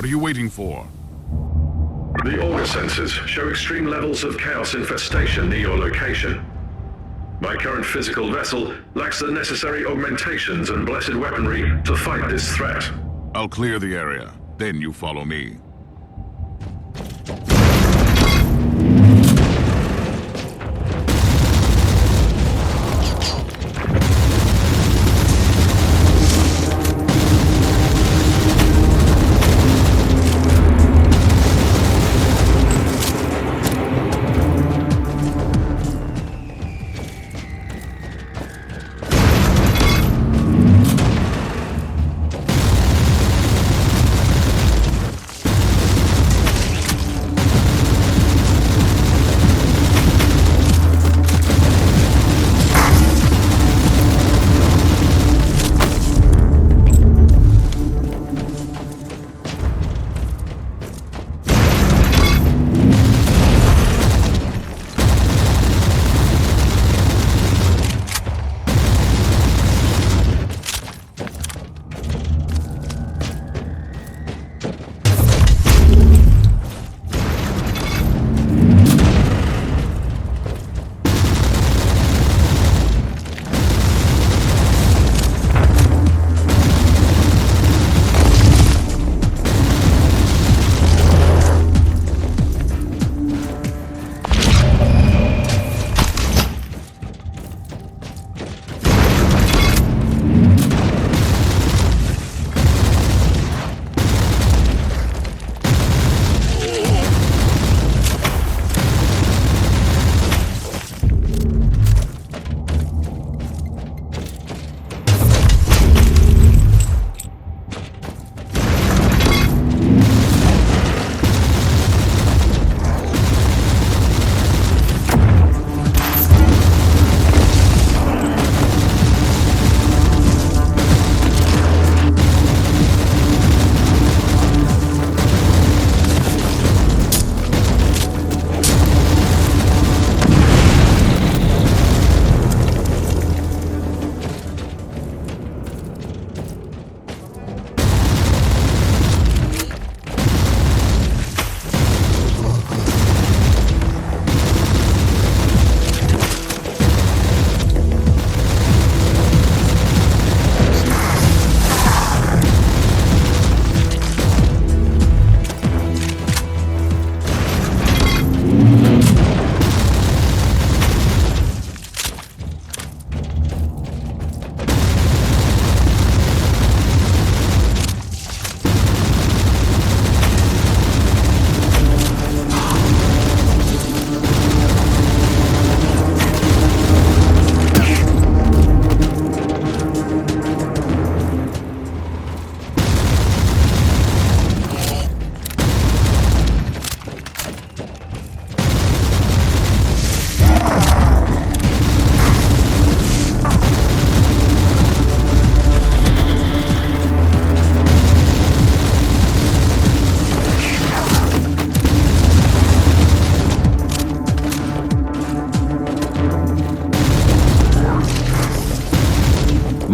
are you waiting for? The auger sensors show extreme levels of chaos infestation near your location. My current physical vessel lacks the necessary augmentations and blessed weaponry to fight this threat. I'll clear the area, then you follow me.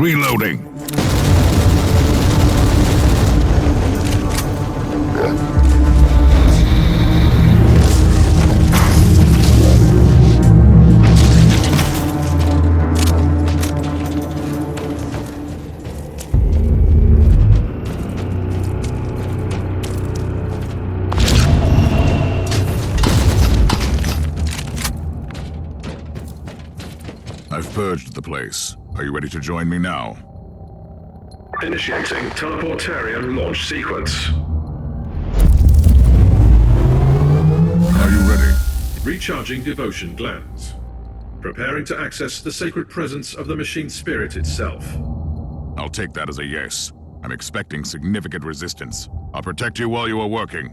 Reloading. I've purged the place. Are you ready to join me now? Initiating teleportarian launch sequence. Are you ready? Recharging devotion glands. Preparing to access the sacred presence of the machine spirit itself. I'll take that as a yes. I'm expecting significant resistance. I'll protect you while you are working.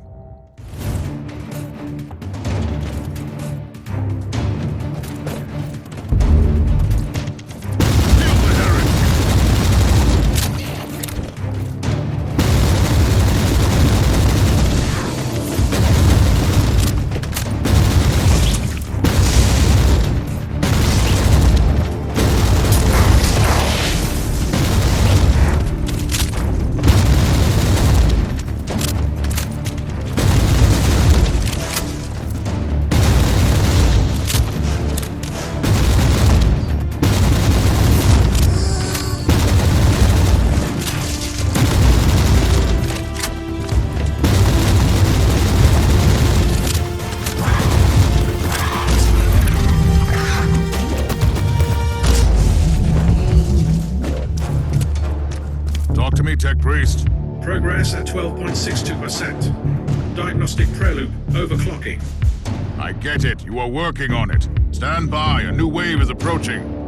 Tech Priest? Progress at 12.62%. Diagnostic preloop overclocking. I get it. You are working on it. Stand by. A new wave is approaching.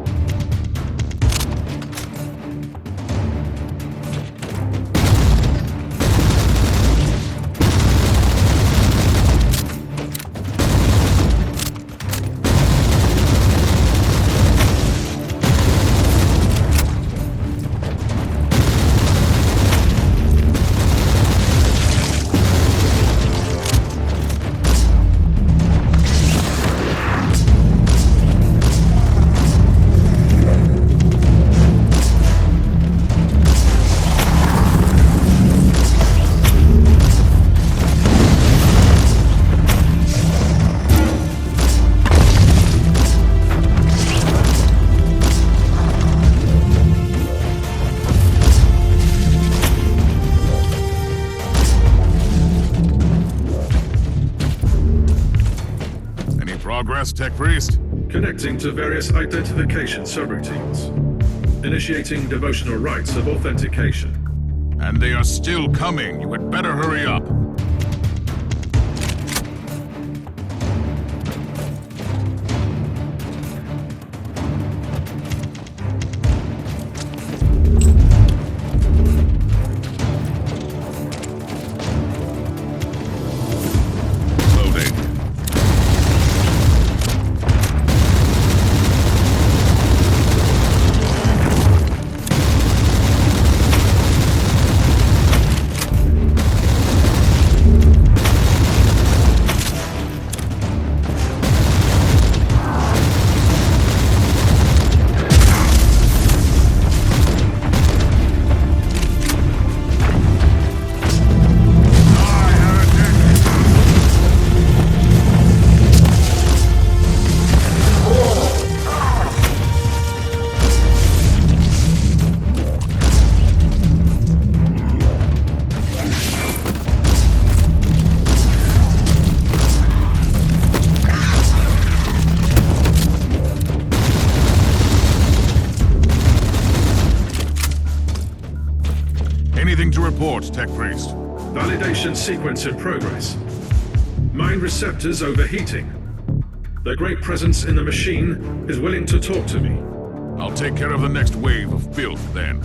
Progress, Tech Priest? Connecting to various identification subroutines. Initiating devotional rites of authentication. And they are still coming. You had better hurry up. Anything to report, Tech Priest? Validation sequence in progress. Mind receptors overheating. Their great presence in the machine is willing to talk to me. I'll take care of the next wave of filth, then.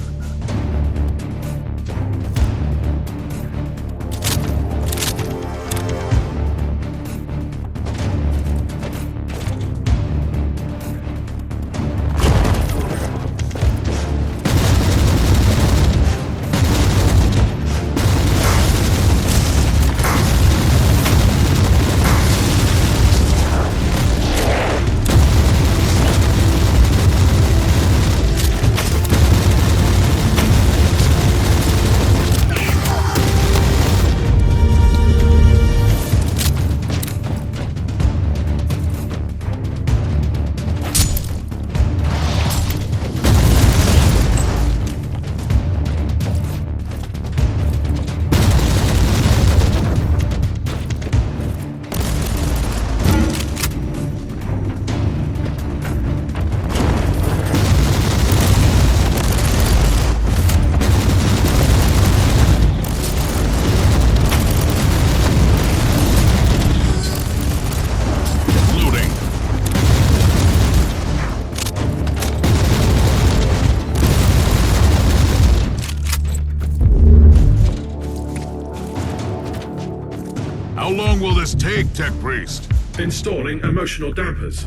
How long will this take, Tech Priest? Installing emotional dampers.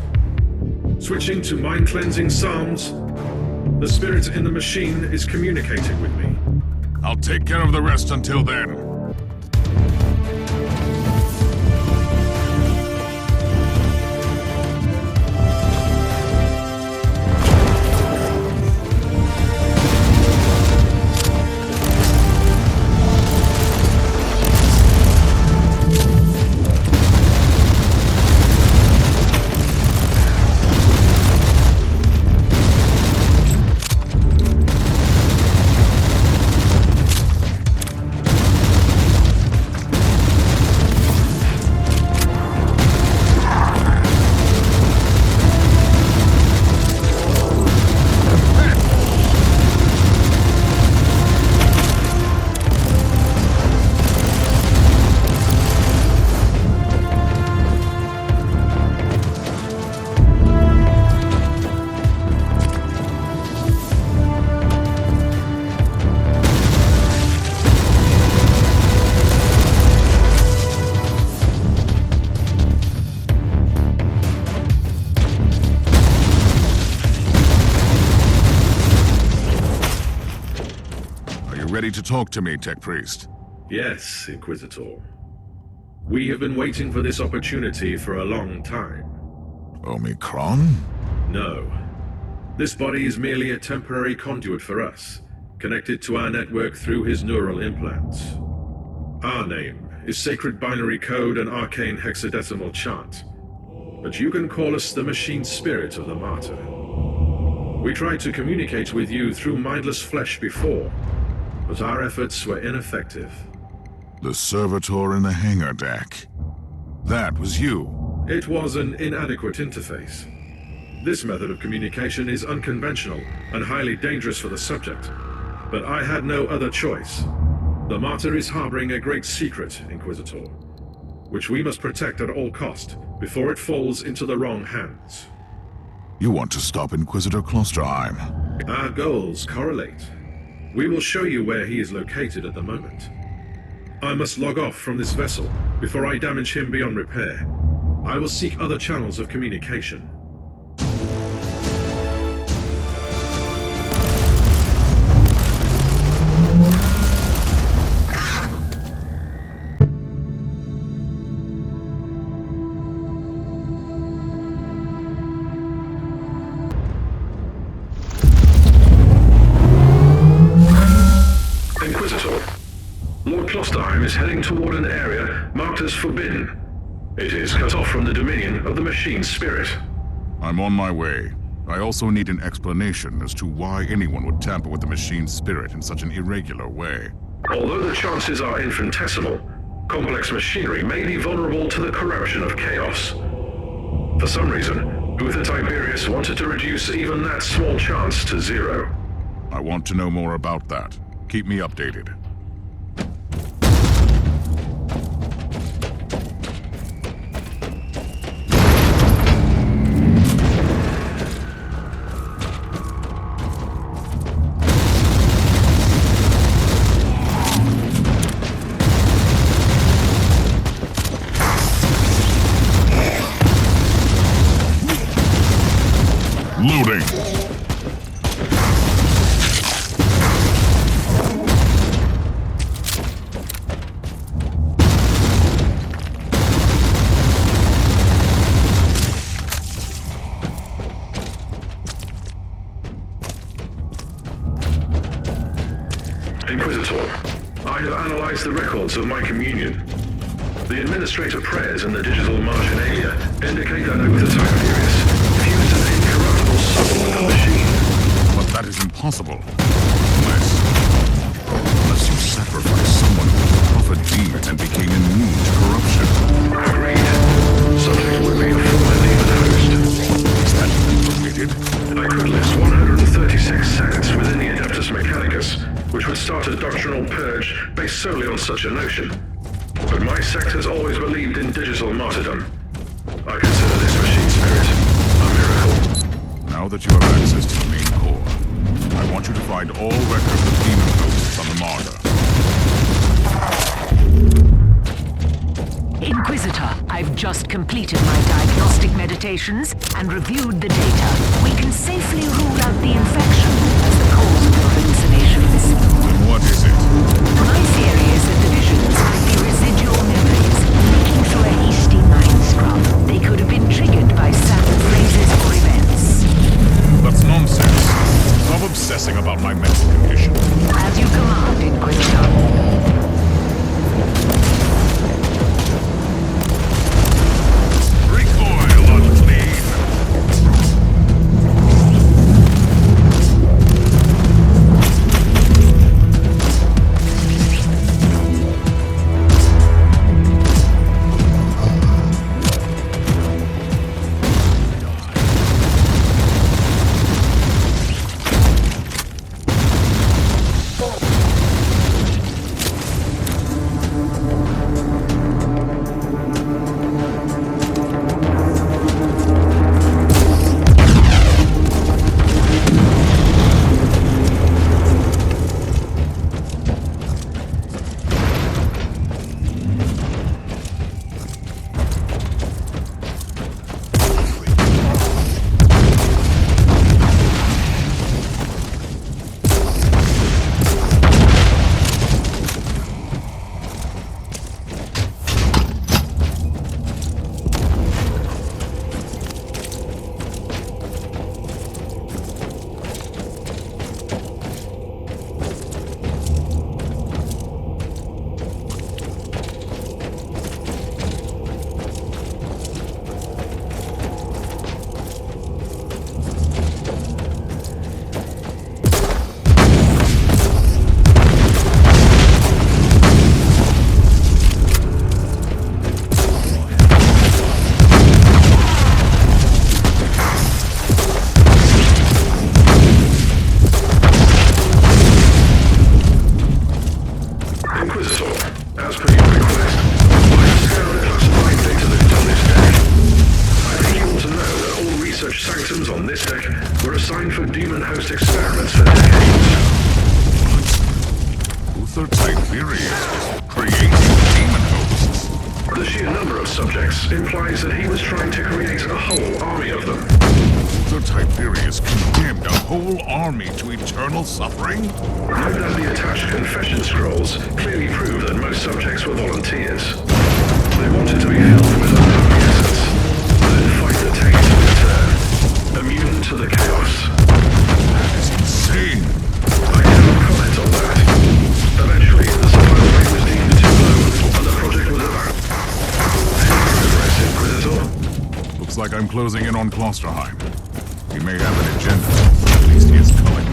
Switching to mind-cleansing psalms. The spirit in the machine is communicating with me. I'll take care of the rest until then. ready to talk to me, Tech Priest? Yes, Inquisitor. We have been waiting for this opportunity for a long time. Omicron? No. This body is merely a temporary conduit for us, connected to our network through his neural implants. Our name is Sacred Binary Code and Arcane Hexadecimal Chant, but you can call us the Machine Spirit of the Martyr. We tried to communicate with you through mindless flesh before, but our efforts were ineffective. The servitor in the hangar deck. That was you. It was an inadequate interface. This method of communication is unconventional and highly dangerous for the subject, but I had no other choice. The Martyr is harboring a great secret, Inquisitor, which we must protect at all cost before it falls into the wrong hands. You want to stop Inquisitor Klosterheim? Our goals correlate. We will show you where he is located at the moment. I must log off from this vessel before I damage him beyond repair. I will seek other channels of communication. Inquisitor, Lord Klosterheim is heading toward an area marked as forbidden. It is cut off from the dominion of the Machine Spirit. I'm on my way. I also need an explanation as to why anyone would tamper with the Machine Spirit in such an irregular way. Although the chances are infinitesimal, complex machinery may be vulnerable to the corruption of chaos. For some reason, Uther Tiberius wanted to reduce even that small chance to zero. I want to know more about that. Keep me updated. Loading! Inquisitor, I have analyzed the records of my communion. The administrator prayers in the digital marginalia indicate that Uther Tiberius fused an incorruptible soul with a machine. But that is impossible. Unless you sacrificed someone who was a prophet demon and became immune to corruption. Agreed. Subject would be a former demon host. Is that even permitted? I could list 136 sects within the Adeptus Mechanicus, which would start a doctrinal purge based solely on such a notion. But my sect has always believed in digital martyrdom. I consider this machine spirit a miracle. Now that you have access to the main core, I want you to find all records of demon hosts on the Martyr. Inquisitor, I've just completed my diagnostic meditations and reviewed the data. We can safely rule out the infection as the cause of your hallucinations. Then what is it? My theory is that the visions might be residual memories leaking through a hasty mind scrub. They could have been triggered by certain phrases or events. That's nonsense. Stop obsessing about my mental condition. As you command, Inquisitor. Recoil unclean! host experiments for decades. Uther Tiberius was creating demon hosts. The sheer number of subjects implies that he was trying to create a whole army of them. Uther Tiberius condemned a whole army to eternal suffering? No doubt the attached confession scrolls clearly prove that most subjects were volunteers. They wanted to be filled with unknown essence, then fight the taint in return, immune to the chaos. That is insane. I cannot comment on that. Eventually, the survival rate was deemed too low, and the project was about. Progress, Inquisitor. Looks like I'm closing in on Klosterheim. He may have an agenda, but at least he is culling.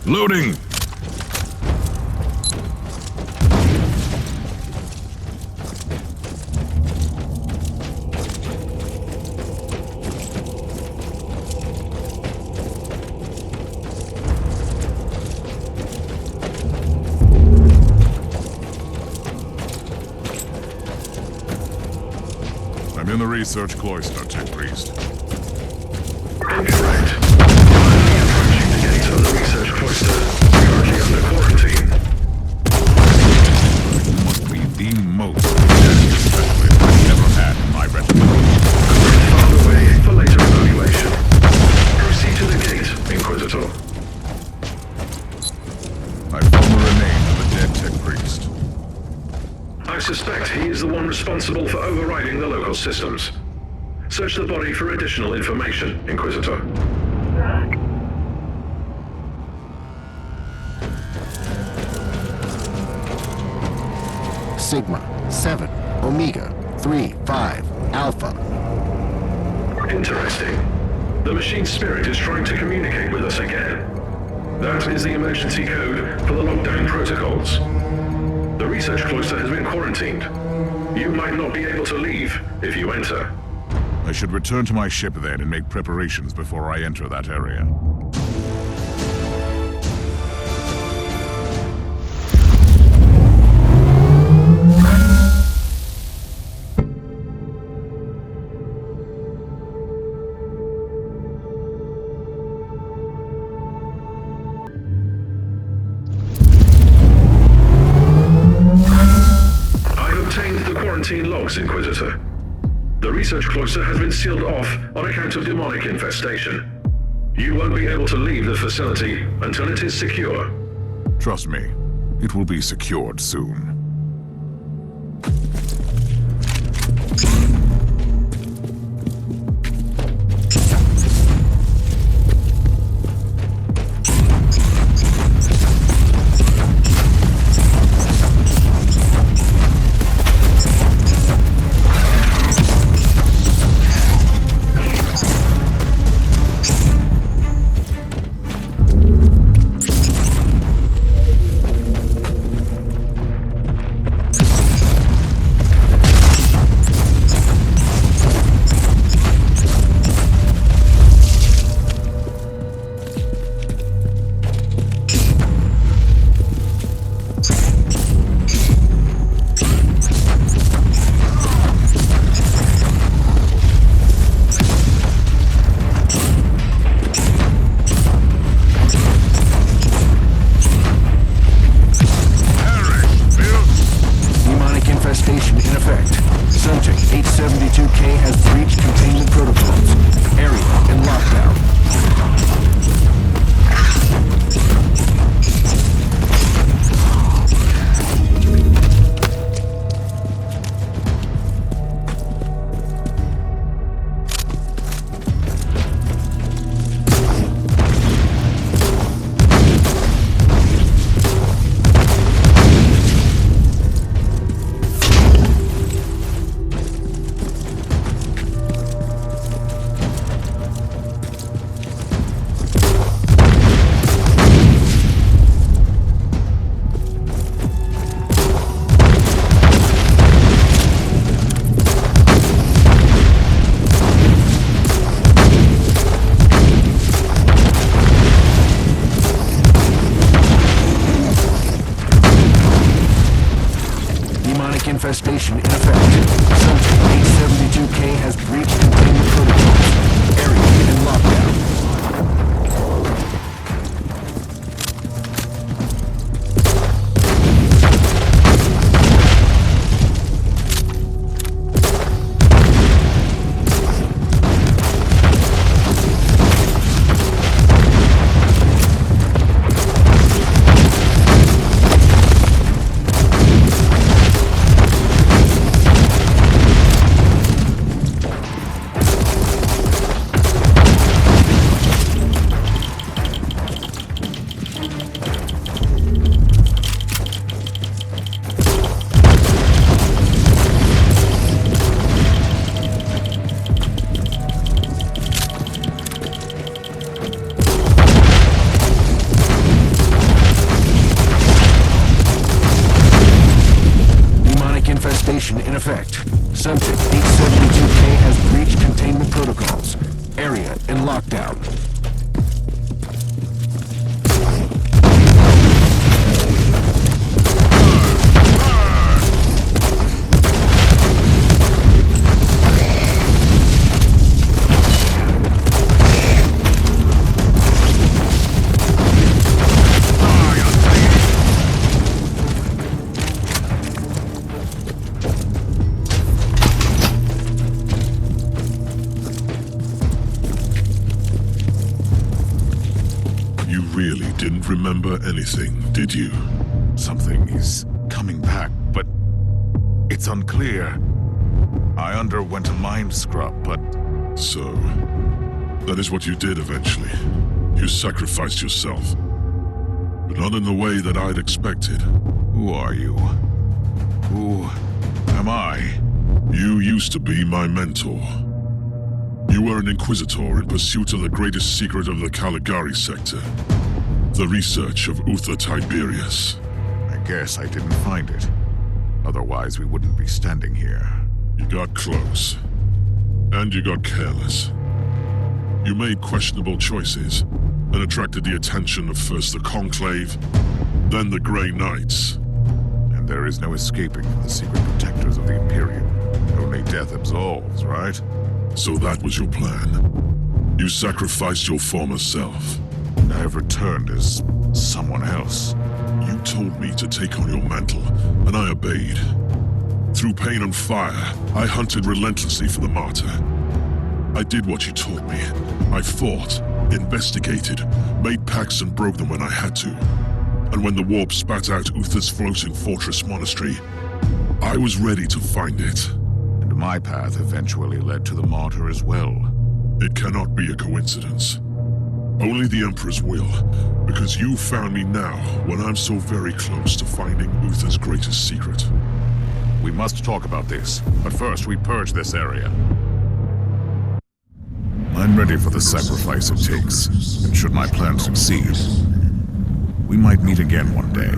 Loading! I'm in the research cloister, Tech Priest. Incorrect. Approaching the gate of the research cloister, currently under quarantine. You must be the most deadly specialist I've ever had in my retinue. Found away for later evaluation. Proceed to the gate, Inquisitor. I found the remains of a dead Tech Priest. I suspect he is the one responsible for overriding the local systems. Search the body for additional information, Inquisitor. Sigma 7 Omega 3 5 Alpha. Interesting. The machine spirit is trying to communicate with us again. That is the emergency code for the lockdown protocols. The research cloister has been quarantined. You might not be able to leave if you enter. I should return to my ship then and make preparations before I enter that area. Logs, Inquisitor. The research cloister has been sealed off on account of demonic infestation. You won't be able to leave the facility until it is secure. Trust me, it will be secured soon. infestation in effect. Subject 872K has breached containment protocols. Area in lockdown. Infestation in effect. Subject 872K has breached containment protocols. Area in lockdown. In effect. Subject 872K has breached containment protocols. Area in lockdown. Really didn't remember anything, did you? Something is coming back, but it's unclear. I underwent a mind scrub, but... So, that is what you did eventually. You sacrificed yourself. But not in the way that I'd expected. Who are you? Who am I? You used to be my mentor. You were an Inquisitor in pursuit of the greatest secret of the Caligari sector. The research of Uther Tiberius. I guess I didn't find it. Otherwise, we wouldn't be standing here. You got close. And you got careless. You made questionable choices, and attracted the attention of first the Conclave, then the Grey Knights. And there is no escaping from the secret protectors of the Imperium. Only death absolves, right? So that was your plan. You sacrificed your former self. I have returned as someone else. You told me to take on your mantle, and I obeyed. Through pain and fire, I hunted relentlessly for the Martyr. I did what you told me. I fought, investigated, made pacts and broke them when I had to. And when the warp spat out Uther's floating fortress monastery, I was ready to find it. And my path eventually led to the Martyr as well. It cannot be a coincidence. Only the Emperor's will, because you found me now when I'm so very close to finding Uther's greatest secret. We must talk about this, but first we purge this area. I'm ready for the sacrifice it takes, and should my plan succeed, we might meet again one day.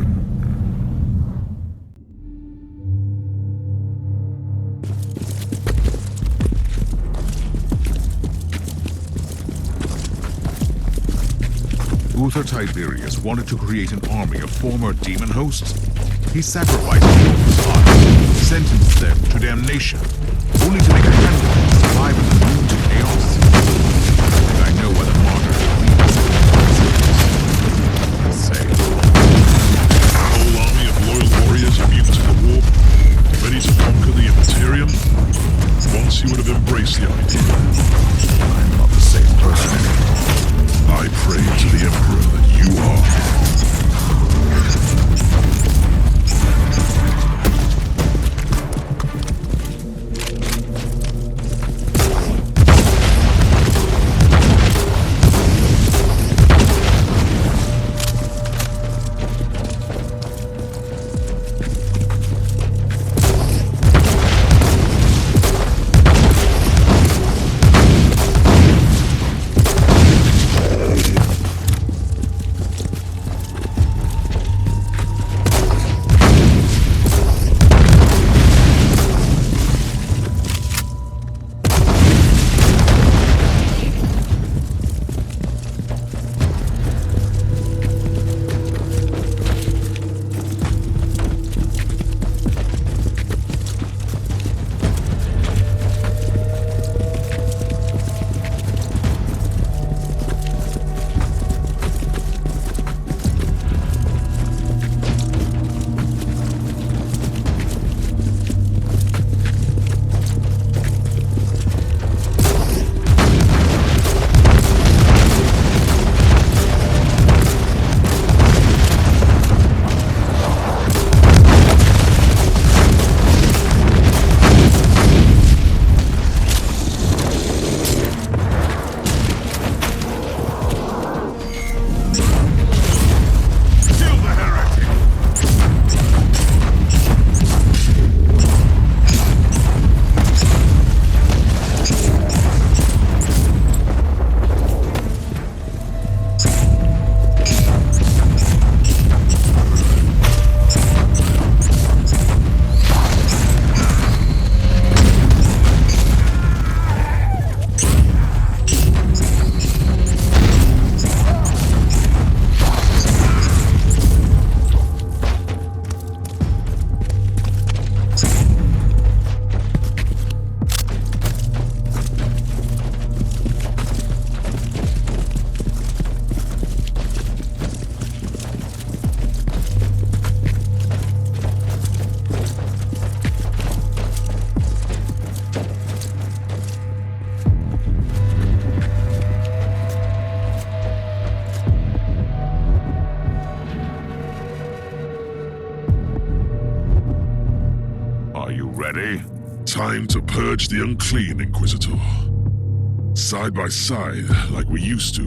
Uther Tiberius wanted to create an army of former demon hosts. He sacrificed people's lives, sentenced them to damnation, only to make a handful of survivors immune to chaos. And I know why the Martyr believes in say. A whole army of loyal warriors immune to the warp, ready to Perhaps you would have embraced the idea. I'm not the same person anymore. I pray to the Emperor that you are. Ready? Time to purge the unclean, Inquisitor. Side by side, like we used to.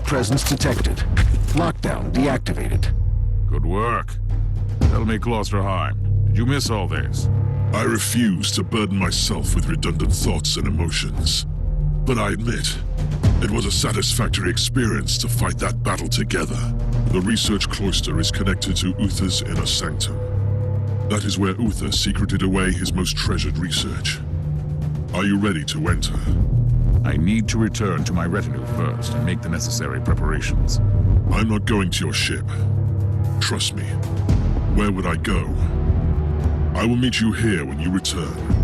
Presence detected. Lockdown deactivated. Good work. Tell me, Klosterheim, did you miss all this? I refuse to burden myself with redundant thoughts and emotions. But I admit, it was a satisfactory experience to fight that battle together. The research cloister is connected to Uther's inner sanctum. That is where Uther secreted away his most treasured research. Are you ready to enter? I need to return to my retinue first and make the necessary preparations. I'm not going to your ship. Trust me. Where would I go? I will meet you here when you return.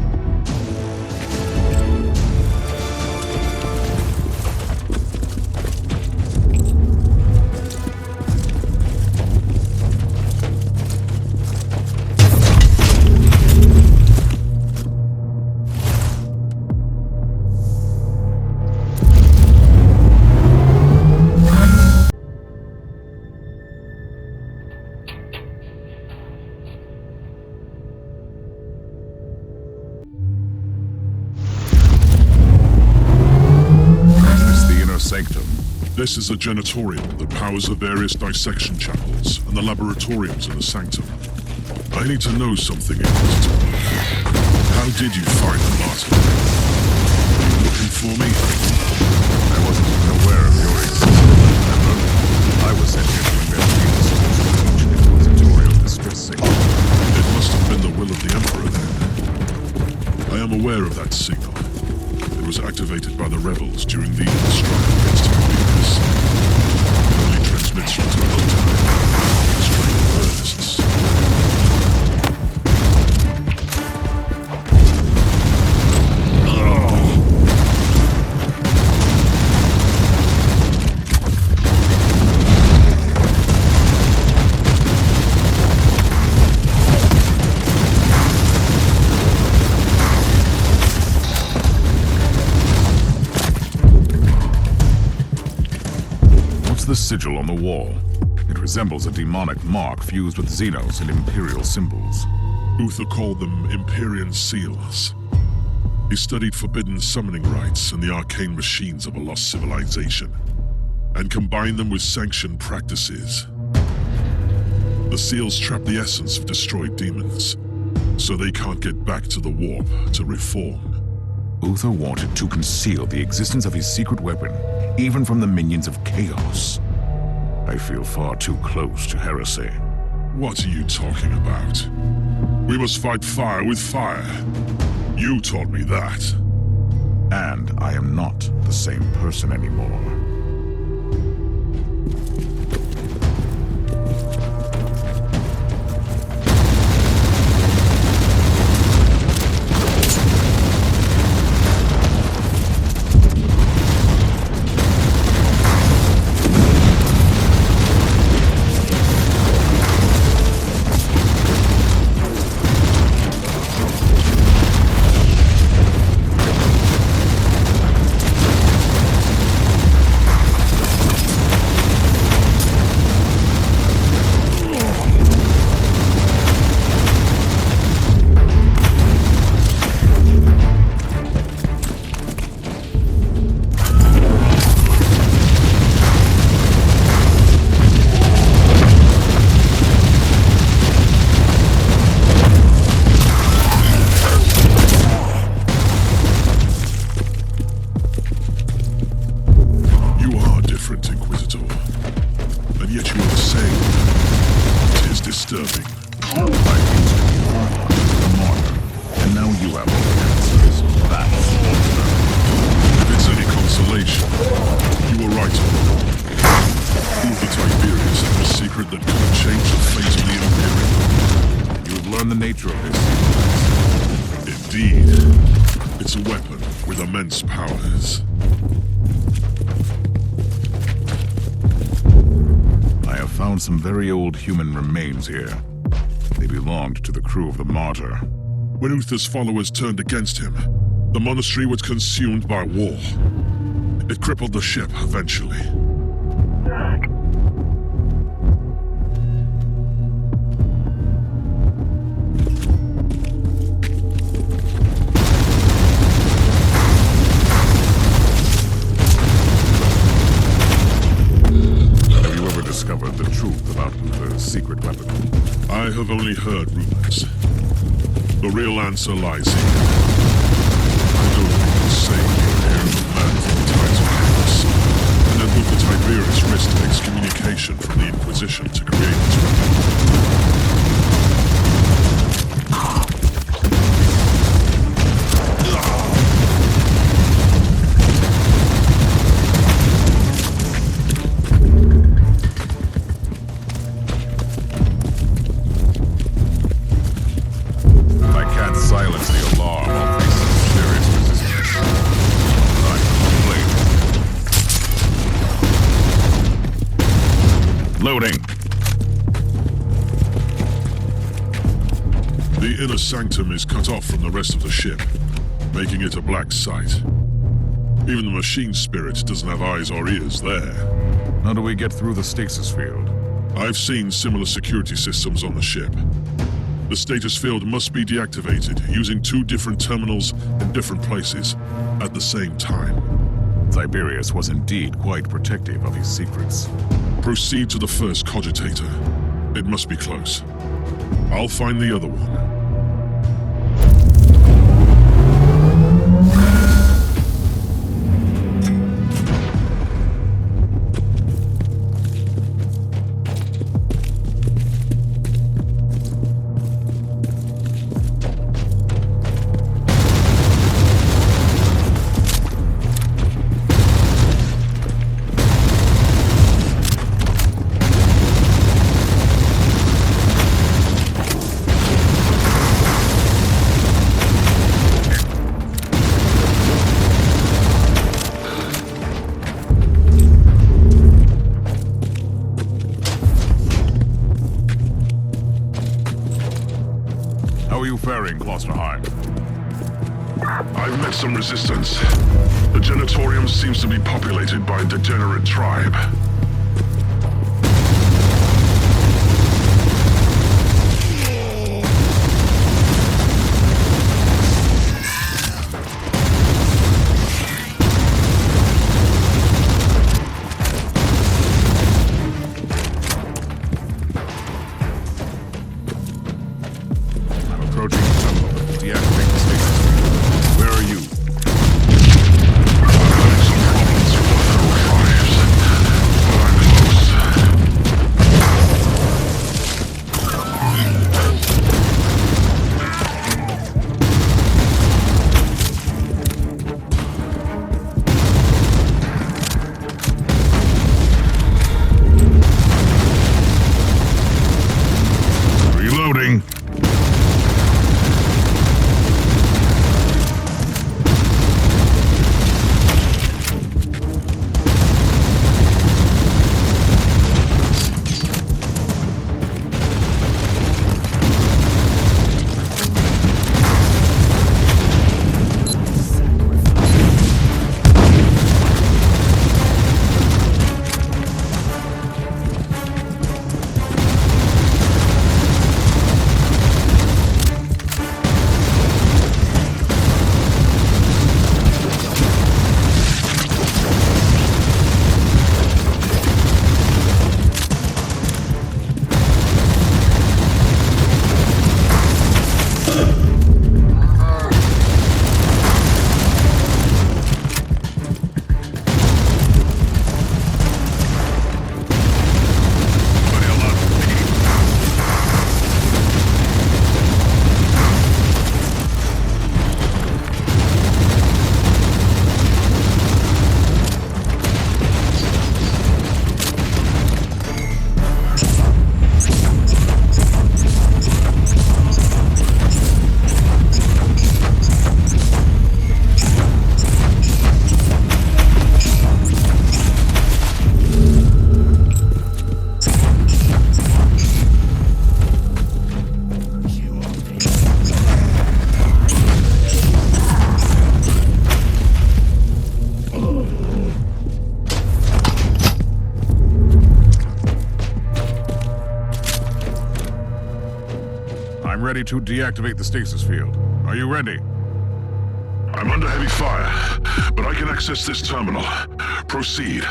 sanctum? This is a janitorium that powers the various dissection chapels and the laboratoriums in the sanctum. I need to know something, Inquisitor. How did you find the Martyr? Are you looking for me? I wasn't even aware of your existence, remember? I was sent here to investigate the source of the ancient inquisitorial distress signal. It must have been the will of the Emperor, then. I am aware of that signal. It was activated by the rebels during the strike against Hippolytus. It only transmits from time to strange bursts. The sigil on the wall. It resembles a demonic mark fused with Xenos and Imperial symbols. Uther called them Empyrean seals. He studied forbidden summoning rites and the arcane machines of a lost civilization, and combined them with sanctioned practices. The seals trap the essence of destroyed demons, so they can't get back to the warp to reform. Uther wanted to conceal the existence of his secret weapon, even from the minions of Chaos. I feel far too close to heresy. What are you talking about? We must fight fire with fire. You taught me that. And I am not the same person anymore. Powers. I have found some very old human remains here. They belonged to the crew of the Martyr. When Uther's followers turned against him, the monastery was consumed by war. It crippled the ship eventually. The truth about Uther's secret weapon. I have only heard rumors. The real answer lies here. I know that you can say you're the heir of the man from the tides of chaos, and that Uther Tiberius risked excommunication from the Inquisition to create this weapon. Silence the alarm or face some serious resistance. I complain. Loading. The inner sanctum is cut off from the rest of the ship, making it a black site. Even the machine spirit doesn't have eyes or ears there. How do we get through the stasis field? I've seen similar security systems on the ship. The status field must be deactivated using 2 different terminals in different places at the same time. Tiberius was indeed quite protective of his secrets. Proceed to the first cogitator. It must be close. I'll find the other one. How are you faring, Klosterheim? I've met some resistance. The Genitorium seems to be populated by a degenerate tribe. Approaching the terminal. Deactivate the stasis field. Where are you? I'm having some problems with the federal tribes, but I'm close. Reloading. I'm ready to deactivate the stasis field. Are you ready? I'm under heavy fire, but I can access this terminal. Proceed.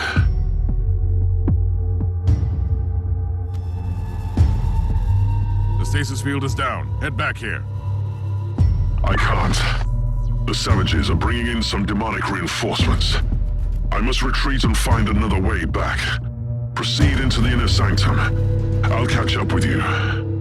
The stasis field is down. Head back here. I can't. The savages are bringing in some demonic reinforcements. I must retreat and find another way back. Proceed into the inner sanctum. I'll catch up with you.